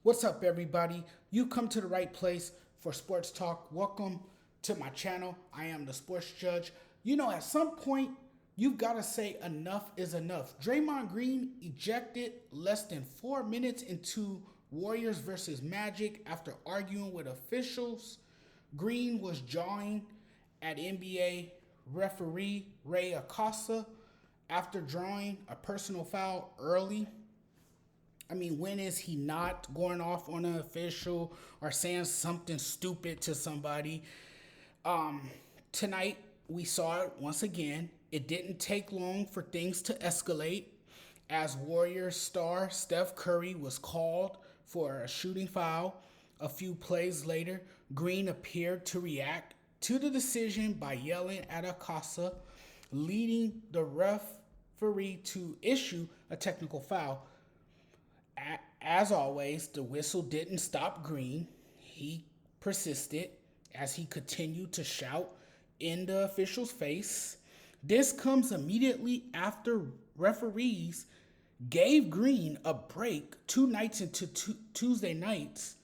What's up, everybody? You come to the right place for sports talk. Welcome to my channel. I am the sports judge. At some point, you've got to say enough is enough. Draymond Green ejected less than 4 minutes into Warriors versus Magic after arguing with officials. Green was jawing at NBA referee Ray Acosta after drawing a personal foul early. When is he not going off on an official or saying something stupid to somebody? Tonight, we saw it once again. It didn't take long for things to escalate as Warriors star Steph Curry was called for a shooting foul. A few plays later, Green appeared to react to the decision by yelling at Acosta, leading the referee to issue a technical foul. As always, the whistle didn't stop Green. He persisted as he continued to shout in the official's face. This comes immediately after referees gave Green a break 2 nights into Tuesday night's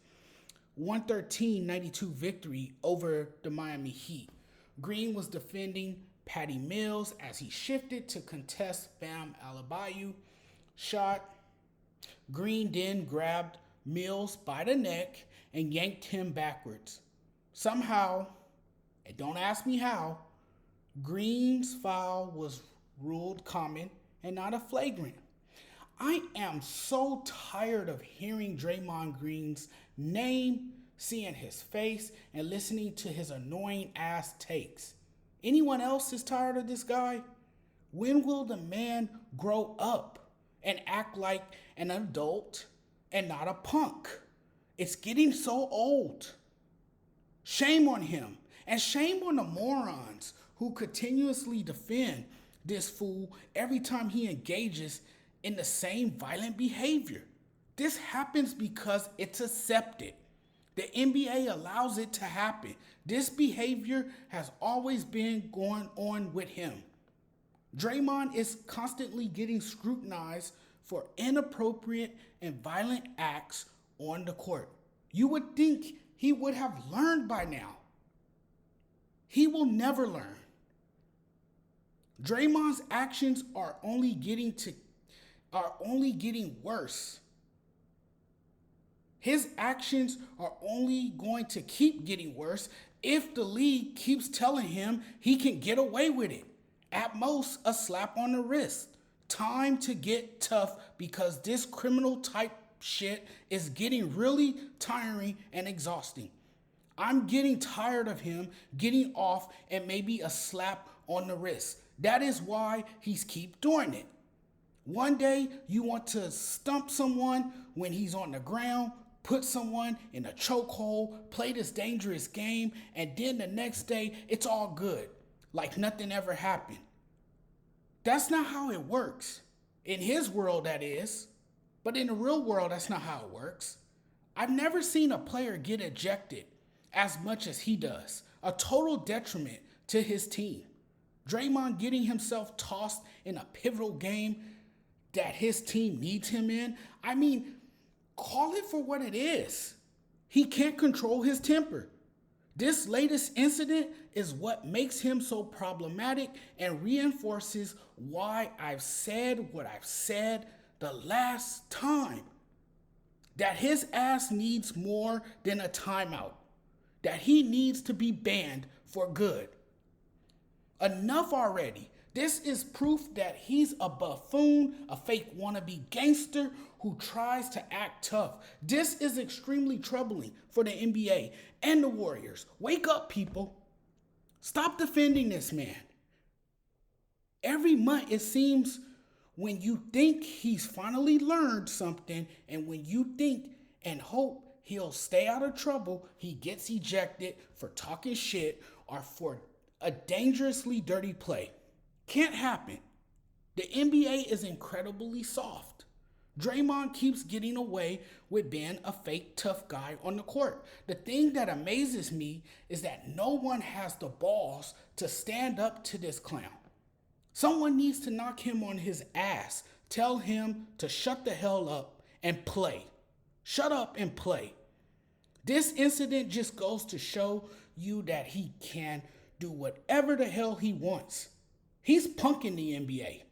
113-92 victory over the Miami Heat. Green was defending Patty Mills as he shifted to contest Bam Adebayo shot. Green then grabbed Mills by the neck and yanked him backwards. Somehow, and don't ask me how, Green's foul was ruled common and not a flagrant. I am so tired of hearing Draymond Green's name, seeing his face, and listening to his annoying ass takes. Anyone else is tired of this guy? When will the man grow up and act like an adult and not a punk? It's getting so old. Shame on him, and shame on the morons who continuously defend this fool every time he engages in the same violent behavior. This happens because it's accepted. The NBA allows it to happen. This behavior has always been going on with him. Draymond is constantly getting scrutinized for inappropriate and violent acts on the court. You would think he would have learned by now. He will never learn. Draymond's actions are only getting worse. His actions are only going to keep getting worse if the league keeps telling him he can get away with it. At most, a slap on the wrist. Time to get tough because this criminal type shit is getting really tiring and exhausting. I'm getting tired of him getting off and maybe a slap on the wrist. That is why he's keep doing it. One day you want to stump someone when he's on the ground, put someone in a chokehold, play this dangerous game, and then the next day it's all good, like nothing ever happened. That's not how it works. In his world, that is. But in the real world, that's not how it works. I've never seen a player get ejected as much as he does. A total detriment to his team. Draymond getting himself tossed in a pivotal game that his team needs him in. Call it for what it is. He can't control his temper. This latest incident is what makes him so problematic and reinforces why I've said what I've said the last time. That his ass needs more than a timeout. That he needs to be banned for good. Enough already. This is proof that he's a buffoon, a fake wannabe gangster who tries to act tough. This is extremely troubling for the NBA and the Warriors. Wake up, people. Stop defending this man. Every month, it seems, when you think he's finally learned something and when you think and hope he'll stay out of trouble, he gets ejected for talking shit or for a dangerously dirty play. Can't happen. The NBA is incredibly soft. Draymond keeps getting away with being a fake tough guy on the court. The thing that amazes me is that no one has the balls to stand up to this clown. Someone needs to knock him on his ass, tell him to shut the hell up and play. Shut up and play. This incident just goes to show you that he can do whatever the hell he wants. He's punking the NBA.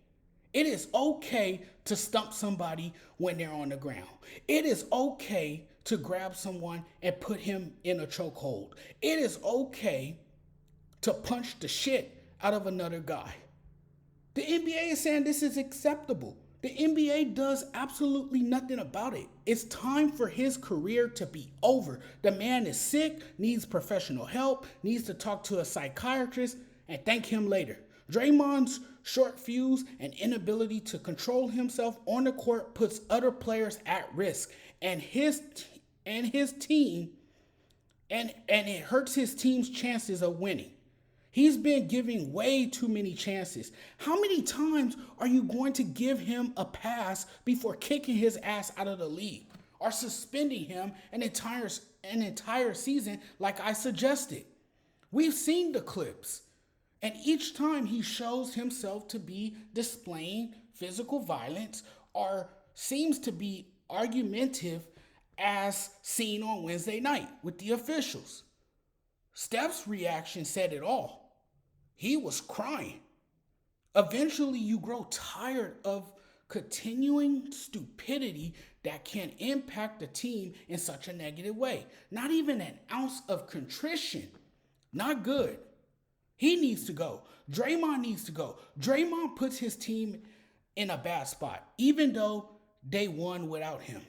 It is okay to stump somebody when they're on the ground. It is okay to grab someone and put him in a chokehold. It is okay to punch the shit out of another guy. The NBA is saying this is acceptable. The NBA does absolutely nothing about it. It's time for his career to be over. The man is sick, needs professional help, needs to talk to a psychiatrist, and thank him later. Draymond's short fuse and inability to control himself on the court puts other players at risk, and his team, and it hurts his team's chances of winning. He's been giving way too many chances. How many times are you going to give him a pass before kicking his ass out of the league or suspending him an entire season like I suggested? We've seen the clips. And each time he shows himself to be displaying physical violence or seems to be argumentative as seen on Wednesday night with the officials. Steph's reaction said it all. He was crying. Eventually, you grow tired of continuing stupidity that can impact the team in such a negative way. Not even an ounce of contrition. Not good. He needs to go. Draymond needs to go. Draymond puts his team in a bad spot, even though they won without him.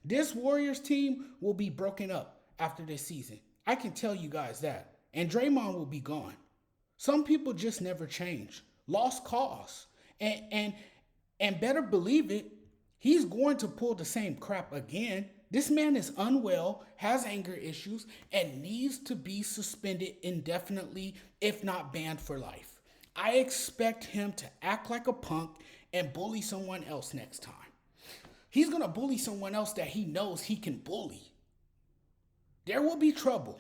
This Warriors team will be broken up after this season. I can tell you guys that. And Draymond will be gone. Some people just never change. Lost cause. And better believe it, he's going to pull the same crap again. This man is unwell, has anger issues, and needs to be suspended indefinitely, if not banned for life. I expect him to act like a punk and bully someone else next time. He's going to bully someone else that he knows he can bully. There will be trouble.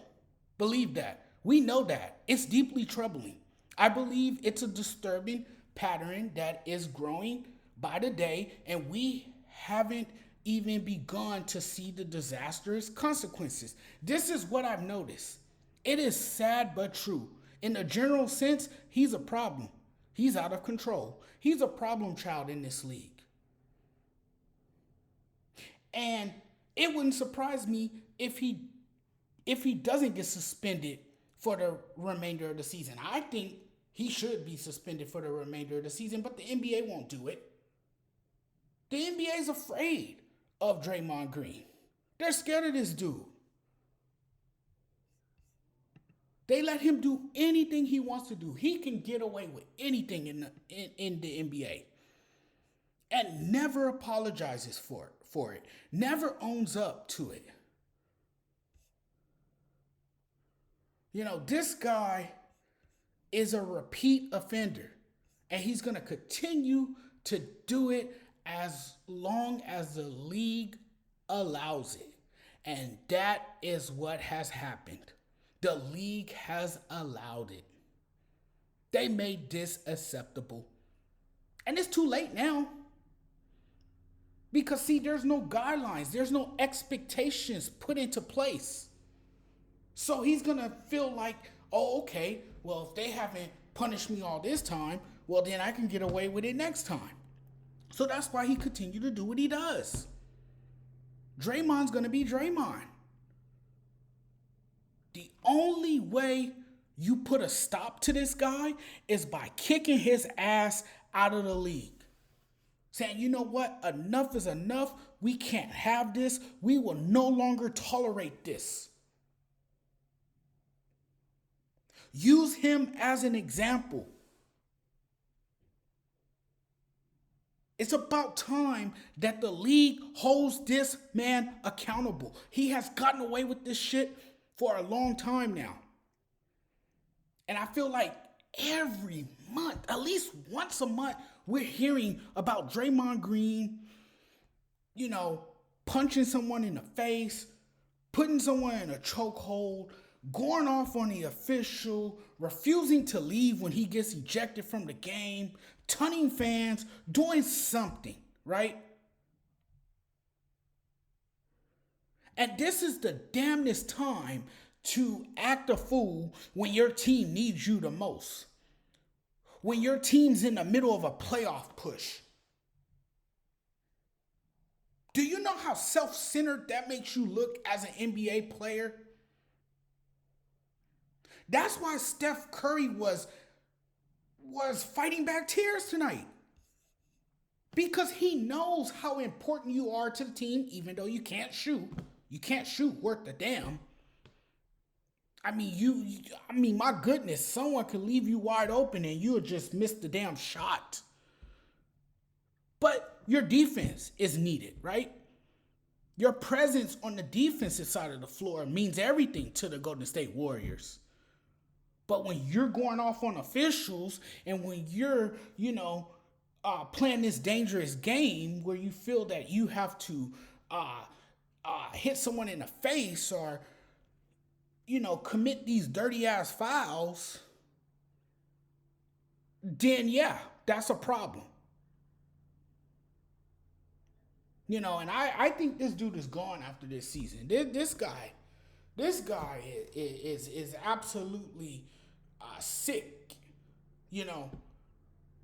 Believe that. We know that. It's deeply troubling. I believe it's a disturbing pattern that is growing by the day, and we haven't even begun to see the disastrous consequences. This is what I've noticed. It is sad but true. In a general sense, he's a problem. He's out of control. He's a problem child in this league. And it wouldn't surprise me if he doesn't get suspended for the remainder of the season. I think he should be suspended for the remainder of the season, but the NBA won't do it. The NBA is afraid of Draymond Green. They're scared of this dude. They let him do anything he wants to do. He can get away with anything in the NBA. And never apologizes for it. Never owns up to it. You know, this guy is a repeat offender. And he's going to continue to do it as long as the league allows it. And that is what has happened. The league has allowed it. They made this acceptable. And it's too late now. Because, see, there's no guidelines. There's no expectations put into place. So he's going to feel like, oh, okay, well, if they haven't punished me all this time, well, then I can get away with it next time. So that's why he continued to do what he does. Draymond's going to be Draymond. The only way you put a stop to this guy is by kicking his ass out of the league. Saying, you know what? Enough is enough. We can't have this. We will no longer tolerate this. Use him as an example. It's about time that the league holds this man accountable. He has gotten away with this shit for a long time now. And I feel like every month, at least once a month, we're hearing about Draymond Green, you know, punching someone in the face, putting someone in a chokehold, going off on the official, refusing to leave when he gets ejected from the game, tunning fans, doing something, right? And this is the damnedest time to act a fool when your team needs you the most. When your team's in the middle of a playoff push. Do you know how self-centered that makes you look as an NBA player? That's why Steph Curry was fighting back tears tonight. Because he knows how important you are to the team, even though you can't shoot. You can't shoot worth a damn. I mean, my goodness, someone could leave you wide open and you'll just miss the damn shot. But your defense is needed, right? Your presence on the defensive side of the floor means everything to the Golden State Warriors. But when you're going off on officials and when you're, playing this dangerous game where you feel that you have to hit someone in the face or, commit these dirty ass fouls, then yeah, that's a problem. And I think this dude is gone after this season. This guy is absolutely sick.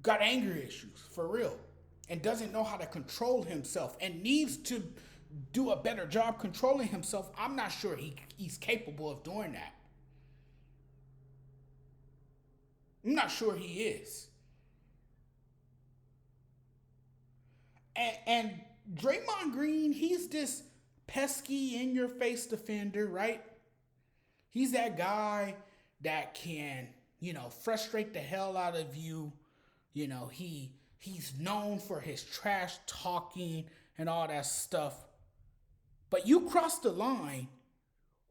Got anger issues for real, and doesn't know how to control himself, and needs to do a better job controlling himself. I'm not sure he's capable of doing that. I'm not sure he is. And Draymond Green, he's this pesky, in-your-face defender, right? He's that guy that can, frustrate the hell out of you. He's known for his trash talking and all that stuff. But you cross the line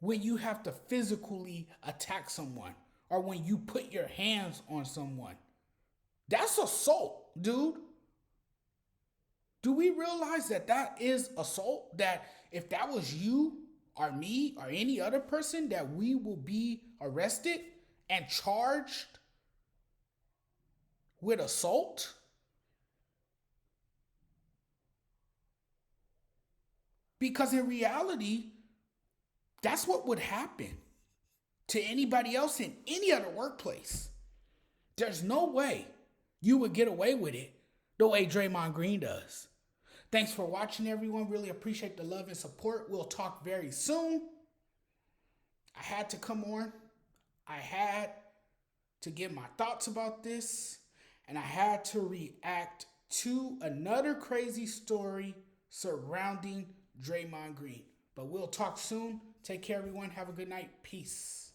when you have to physically attack someone or when you put your hands on someone. That's assault, dude. Do we realize that is assault? That if that was you or me or any other person, that we will be arrested and charged with assault? Because in reality, that's what would happen to anybody else in any other workplace. There's no way you would get away with it the way Draymond Green does. Thanks for watching, everyone. Really appreciate the love and support. We'll talk very soon. I had to come on. I had to give my thoughts about this. And I had to react to another crazy story surrounding Draymond Green. But we'll talk soon. Take care, everyone. Have a good night. Peace.